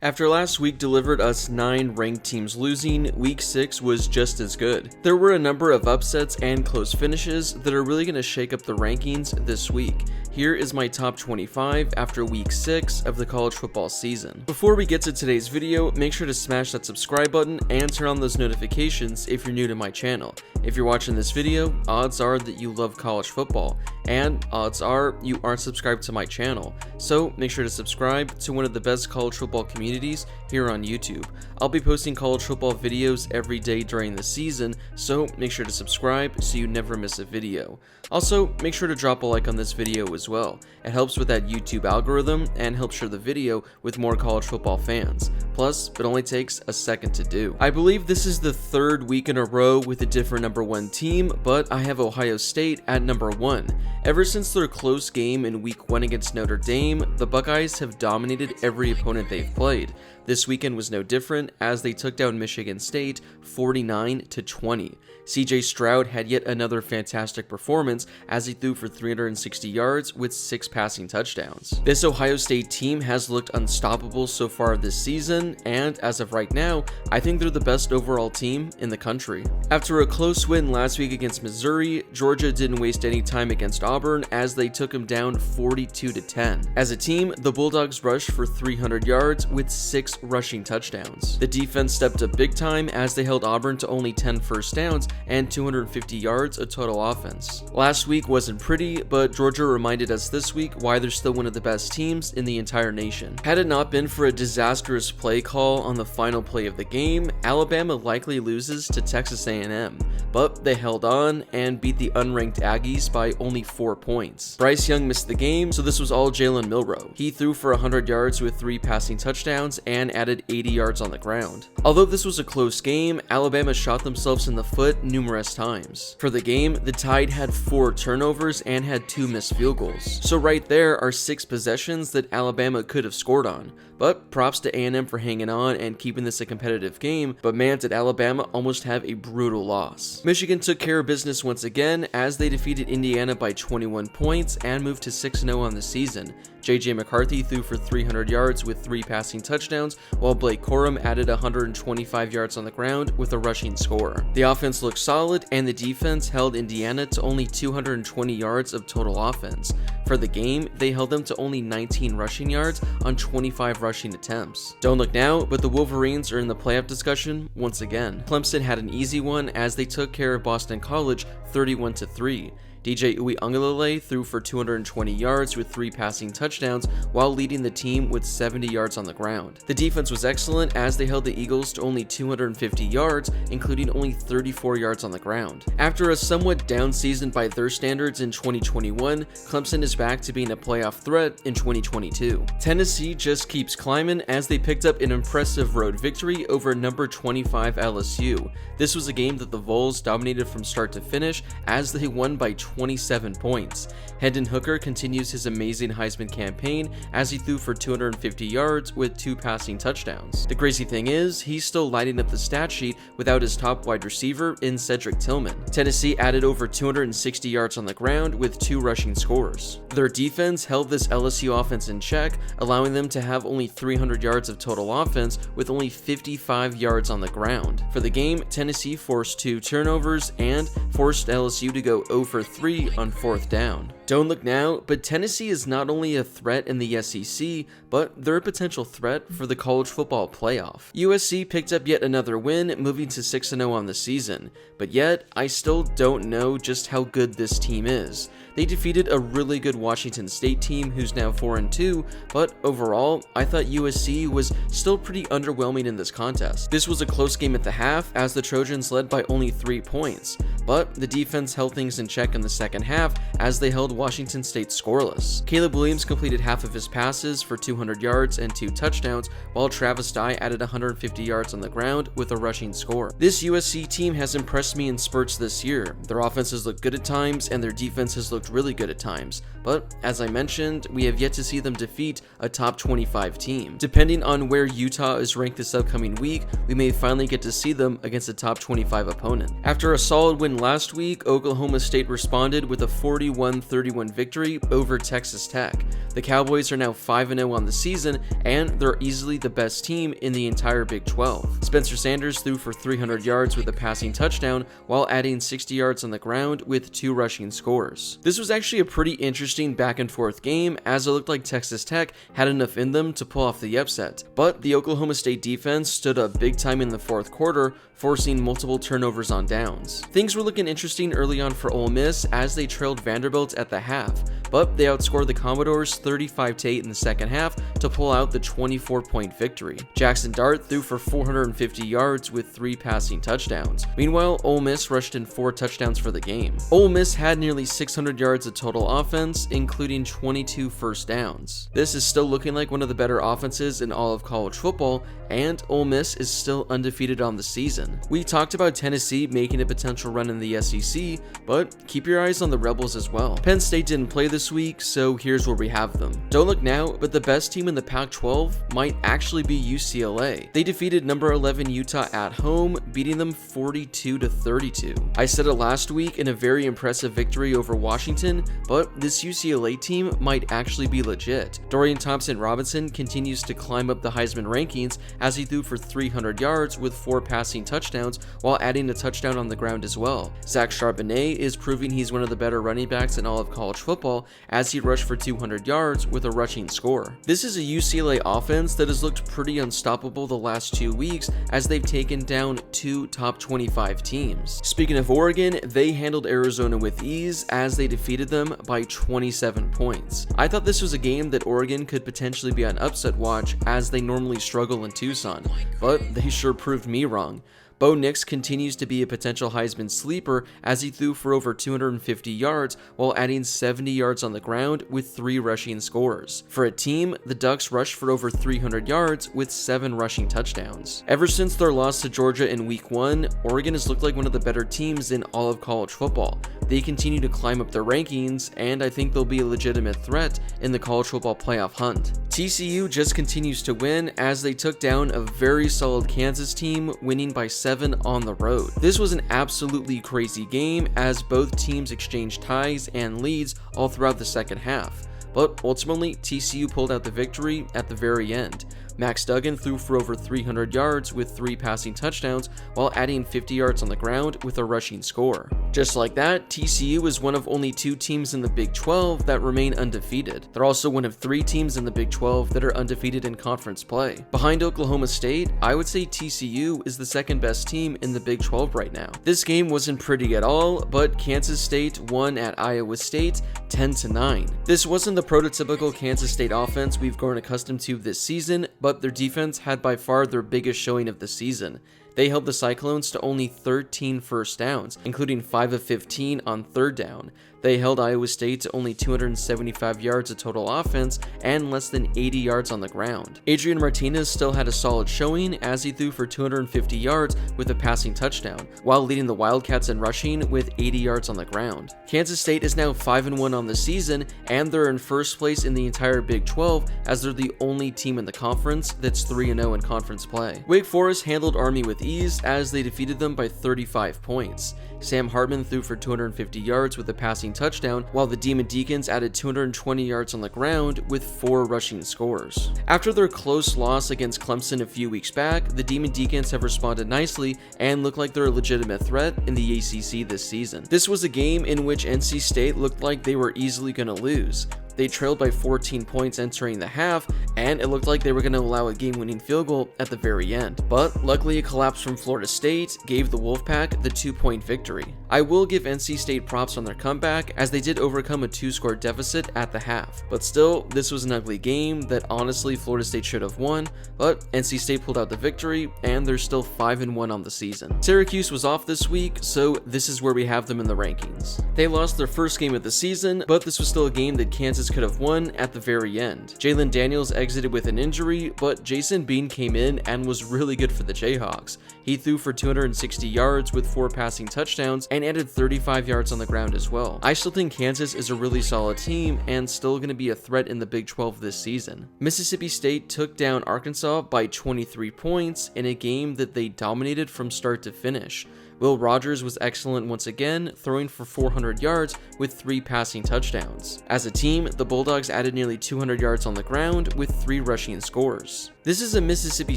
After last week delivered us 9 ranked teams losing, week 6 was just as good. There were a number of upsets and close finishes that are really going to shake up the rankings this week. Here is my top 25 after week 6 of the college football season. Before we get to today's video, make sure to smash that subscribe button and turn on those notifications if you're new to my channel. If you're watching this video, odds are that you love college football, and odds are you aren't subscribed to my channel, so make sure to subscribe to one of the best college football communities here on YouTube. I'll be posting college football videos every day during the season, so make sure to subscribe so you never miss a video. Also, make sure to drop a like on this video as well. It helps with that YouTube algorithm and helps share the video with more college football fans. Plus, it only takes a second to do. I believe this is the third week in a row with a different number 1 team, but I have Ohio State at number 1. Ever since their close game in week 1 against Notre Dame, the Buckeyes have dominated every opponent they've played. This weekend was no different as they took down Michigan State 49-20. CJ Stroud had yet another fantastic performance as he threw for 360 yards with 6 passing touchdowns. This Ohio State team has looked unstoppable so far this season, and as of right now, I think they're the best overall team in the country. After a close win last week against Missouri, Georgia didn't waste any time against Auburn as they took them down 42-10. As a team, the Bulldogs rushed for 300 yards with 6 rushing touchdowns. The defense stepped up big time as they held Auburn to only 10 first downs and 250 yards of total offense. Last week wasn't pretty, but Georgia reminded us this week why they're still one of the best teams in the entire nation. Had it not been for a disastrous play call on the final play of the game, Alabama likely loses to Texas A&M, but they held on and beat the unranked Aggies by only 4 points. Bryce Young missed the game, so this was all Jalen Milroe. He threw for 100 yards with 3 passing touchdowns and added 80 yards on the ground. Although this was a close game, Alabama shot themselves in the foot numerous times. For the game, the Tide had 4 turnovers and had 2 missed field goals. So right there are 6 possessions that Alabama could have scored on. But props to A&M for hanging on and keeping this a competitive game, but man did Alabama almost have a brutal loss. Michigan took care of business once again as they defeated Indiana by 21 points and moved to 6-0 on the season. JJ McCarthy threw for 300 yards with 3 passing touchdowns, while Blake Corum added 125 yards on the ground with a rushing score. The offense looked solid, and the defense held Indiana to only 220 yards of total offense. For the game, they held them to only 19 rushing yards on 25 rushing attempts. Don't look now, but the Wolverines are in the playoff discussion once again. Clemson had an easy one as they took care of Boston College 31-3. DJ Uiagalelei threw for 220 yards with 3 passing touchdowns while leading the team with 70 yards on the ground. The defense was excellent as they held the Eagles to only 250 yards, including only 34 yards on the ground. After a somewhat down season by their standards in 2021, Clemson is back to being a playoff threat in 2022. Tennessee just keeps climbing as they picked up an impressive road victory over number 25 LSU. This was a game that the Vols dominated from start to finish as they won by 27 points. Hendon Hooker continues his amazing Heisman campaign as he threw for 250 yards with 2 passing touchdowns. The crazy thing is, he's still lighting up the stat sheet without his top wide receiver in Cedric Tillman. Tennessee added over 260 yards on the ground with 2 rushing scores. Their defense held this LSU offense in check, allowing them to have only 300 yards of total offense with only 55 yards on the ground. For the game, Tennessee forced 2 turnovers and forced LSU to go 0 for 3 on 4th down. Don't look now, but Tennessee is not only a threat in the SEC, but they're a potential threat for the college football playoff. USC picked up yet another win, moving to 6-0 on the season, but yet I still don't know just how good this team is. They defeated a really good Washington State team who's now 4-2, but overall, I thought USC was still pretty underwhelming in this contest. This was a close game at the half as the Trojans led by only 3 points, but the defense held things in check in the second half as they held Washington State scoreless. Caleb Williams completed half of his passes for 200 yards and 2 touchdowns, while Travis Dye added 150 yards on the ground with a rushing score. This USC team has impressed me in spurts this year. Their offense has looked good at times and their defense has looked really good at times, but as I mentioned, we have yet to see them defeat a top 25 team. Depending on where Utah is ranked this upcoming week, we may finally get to see them against a top 25 opponent. After a solid win last week, Oklahoma State responded with a 41-31 victory over Texas Tech. The Cowboys are now 5-0 on the season, and they're easily the best team in the entire Big 12. Spencer Sanders threw for 300 yards with a passing touchdown, while adding 60 yards on the ground with 2 rushing scores. This was actually a pretty interesting back and forth game, as it looked like Texas Tech had enough in them to pull off the upset, but the Oklahoma State defense stood up big time in the fourth quarter, forcing multiple turnovers on downs. Things were looking interesting early on for Ole Miss as they trailed Vanderbilt at the half, but they outscored the Commodores 35-8 in the second half to pull out the 24-point victory. Jackson Dart threw for 450 yards with 3 passing touchdowns. Meanwhile, Ole Miss rushed in 4 touchdowns for the game. Ole Miss had nearly 600 yards of total offense, including 22 first downs. This is still looking like one of the better offenses in all of college football, and Ole Miss is still undefeated on the season. We talked about Tennessee making a potential run in the SEC, but keep your eyes on the Rebels as well. Penn State didn't play this week, so here's where we have them. Don't look now, but the best team in the Pac-12 might actually be UCLA. They defeated number 11 Utah at home, beating them 42-32. I said it last week in a very impressive victory over Washington, but this UCLA team might actually be legit. Dorian Thompson-Robinson continues to climb up the Heisman rankings as he threw for 300 yards with 4 passing touchdowns while adding a touchdown on the ground as well. Zach Charbonnet is proving he's one of the better running backs in all of college football as he rushed for 200 yards with a rushing score. This is a UCLA offense that has looked pretty unstoppable the last 2 weeks as they've taken down 2 top 25 teams. Speaking of Oregon, they handled Arizona with ease as they defeated them by 27 points. I thought this was a game that Oregon could potentially be on upset watch as they normally struggle in Tucson, but they sure proved me wrong. Bo Nix continues to be a potential Heisman sleeper as he threw for over 250 yards while adding 70 yards on the ground with 3 rushing scores. For a team, the Ducks rushed for over 300 yards with 7 rushing touchdowns. Ever since their loss to Georgia in Week 1, Oregon has looked like one of the better teams in all of college football. They continue to climb up their rankings, and I think they'll be a legitimate threat in the college football playoff hunt. TCU just continues to win as they took down a very solid Kansas team, winning by 7 on the road. This was an absolutely crazy game as both teams exchanged ties and leads all throughout the second half, but ultimately TCU pulled out the victory at the very end. Max Duggan threw for over 300 yards with 3 passing touchdowns while adding 50 yards on the ground with a rushing score. Just like that, TCU is one of only 2 teams in the Big 12 that remain undefeated. They're also one of 3 teams in the Big 12 that are undefeated in conference play. Behind Oklahoma State, I would say TCU is the second best team in the Big 12 right now. This game wasn't pretty at all, but Kansas State won at Iowa State 10-9. This wasn't the prototypical Kansas State offense we've grown accustomed to this season, but their defense had by far their biggest showing of the season. They held the Cyclones to only 13 first downs, including 5 of 15 on third down. They held Iowa State to only 275 yards of total offense and less than 80 yards on the ground. Adrian Martinez still had a solid showing as he threw for 250 yards with a passing touchdown, while leading the Wildcats in rushing with 80 yards on the ground. Kansas State is now 5-1 on the season, and they're in first place in the entire Big 12 as they're the only team in the conference that's 3-0 in conference play. Wake Forest handled Army with ease as they defeated them by 35 points. Sam Hartman threw for 250 yards with a passing touchdown, while the Demon Deacons added 220 yards on the ground with 4 rushing scores. After their close loss against Clemson a few weeks back, the Demon Deacons have responded nicely and look like they're a legitimate threat in the ACC this season. This was a game in which NC State looked like they were easily going to lose. They trailed by 14 points entering the half, and it looked like they were going to allow a game-winning field goal at the very end. But luckily, a collapse from Florida State gave the Wolfpack the 2-point victory. I will give NC State props on their comeback, as they did overcome a 2-score deficit at the half. But still, this was an ugly game that honestly Florida State should have won, but NC State pulled out the victory, and they're still 5-1 on the season. Syracuse was off this week, so this is where we have them in the rankings. They lost their first game of the season, but this was still a game that Kansas could have won at the very end. Jalen Daniels exited with an injury, but Jason Bean came in and was really good for the Jayhawks. He threw for 260 yards with 4 passing touchdowns and added 35 yards on the ground as well. I still think Kansas is a really solid team and still going to be a threat in the Big 12 this season. Mississippi State took down Arkansas by 23 points in a game that they dominated from start to finish. Will Rogers was excellent once again, throwing for 400 yards with 3 passing touchdowns. As a team, the Bulldogs added nearly 200 yards on the ground with 3 rushing scores. This is a Mississippi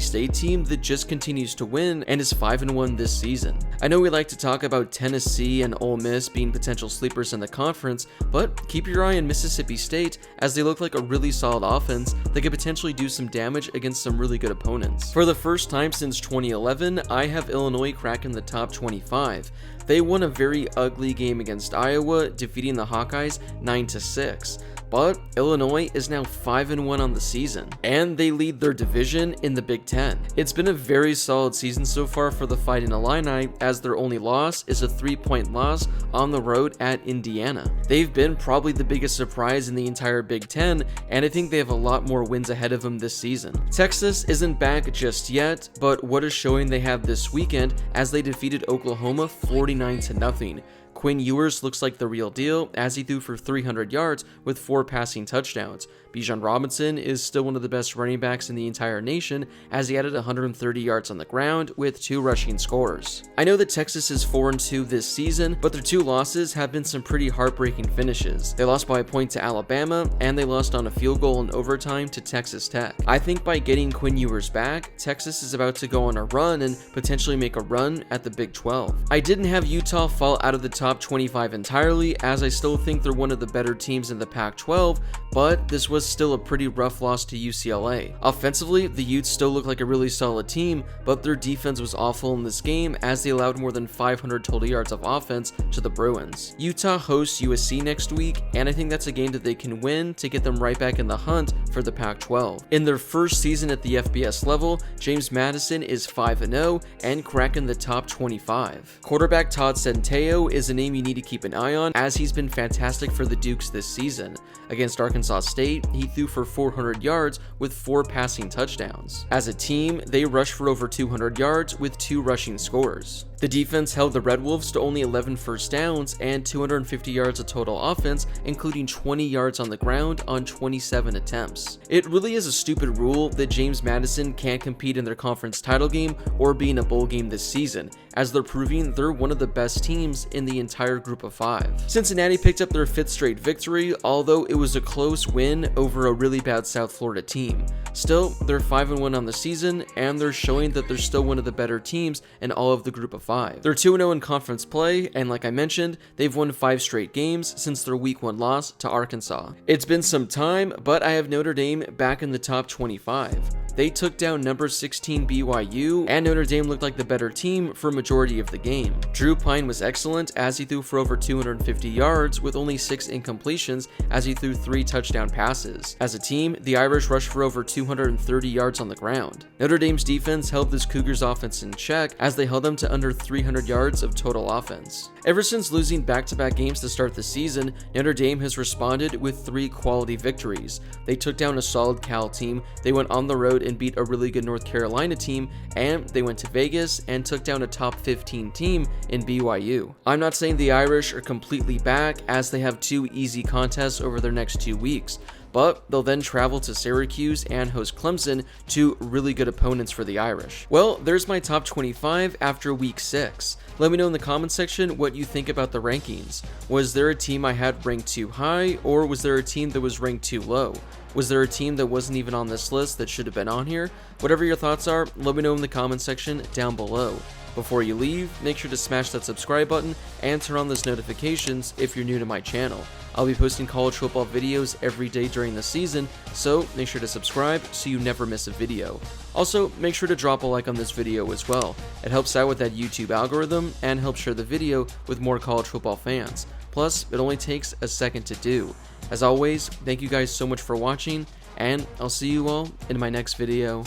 State team that just continues to win and is 5-1 this season. I know we like to talk about Tennessee and Ole Miss being potential sleepers in the conference, but keep your eye on Mississippi State as they look like a really solid offense that could potentially do some damage against some really good opponents. For the first time since 2011, I have Illinois cracking the top 25. They won a very ugly game against Iowa, defeating the Hawkeyes 9-6. But Illinois is now 5-1 on the season, and they lead their division in the Big Ten. It's been a very solid season so far for the Fighting Illini, as their only loss is a 3-point loss on the road at Indiana. They've been probably the biggest surprise in the entire Big Ten, and I think they have a lot more wins ahead of them this season. Texas isn't back just yet, but what is showing they have this weekend as they defeated Oklahoma 49-0. Quinn Ewers looks like the real deal as he threw for 300 yards with 4 passing touchdowns. Bijan Robinson is still one of the best running backs in the entire nation as he added 130 yards on the ground with 2 rushing scores. I know that Texas is 4-2 this season, but their 2 losses have been some pretty heartbreaking finishes. They lost by a point to Alabama, and they lost on a field goal in overtime to Texas Tech. I think by getting Quinn Ewers back, Texas is about to go on a run and potentially make a run at the Big 12. I didn't have Utah fall out of the top 25 entirely, as I still think they're one of the better teams in the Pac-12, but this was still a pretty rough loss to UCLA. Offensively, the Utes still look like a really solid team, but their defense was awful in this game as they allowed more than 500 total yards of offense to the Bruins. Utah hosts USC next week, and I think that's a game that they can win to get them right back in the hunt for the Pac-12. In their first season at the FBS level, James Madison is 5-0 and cracking the top 25. Quarterback Todd Centeio is a name you need to keep an eye on as he's been fantastic for the Dukes this season. Against Arkansas State, he threw for 400 yards with 4 passing touchdowns. As a team, they rushed for over 200 yards with 2 rushing scores. The defense held the Red Wolves to only 11 first downs and 250 yards of total offense, including 20 yards on the ground on 27 attempts. It really is a stupid rule that James Madison can't compete in their conference title game or be in a bowl game this season, as they're proving they're one of the best teams in the entire group of 5. Cincinnati picked up their 5th straight victory, although it was a close win over a really bad South Florida team. Still, they're 5-1 on the season, and they're showing that they're still one of the better teams in all of the group of 5. They're 2-0 in conference play, and like I mentioned, they've won 5 straight games since their week 1 loss to Arkansas. It's been some time, but I have Notre Dame back in the top 25. They took down number 16 BYU, and Notre Dame looked like the better team for a majority of the game. Drew Pine was excellent as he threw for over 250 yards with only 6 incompletions as he threw 3 touchdown passes. As a team, the Irish rushed for over 230 yards on the ground. Notre Dame's defense held this Cougars offense in check as they held them to under 300 yards of total offense. Ever since losing back-to-back games to start the season, Notre Dame has responded with 3 quality victories. They took down a solid Cal team, they went on the road and beat a really good North Carolina team, and they went to Vegas and took down a top 15 team in BYU. I'm not saying the Irish are completely back as they have 2 easy contests over their next 2 weeks, but they'll then travel to Syracuse and host Clemson, 2 really good opponents for the Irish. Well, there's my top 25 after week 6. Let me know in the comments section what you think about the rankings. Was there a team I had ranked too high, or was there a team that was ranked too low? Was there a team that wasn't even on this list that should have been on here? Whatever your thoughts are, let me know in the comments section down below. Before you leave, make sure to smash that subscribe button and turn on those notifications if you're new to my channel. I'll be posting college football videos every day during the season, so make sure to subscribe so you never miss a video. Also, make sure to drop a like on this video as well. It helps out with that YouTube algorithm and helps share the video with more college football fans. Plus, it only takes a second to do. As always, thank you guys so much for watching, and I'll see you all in my next video.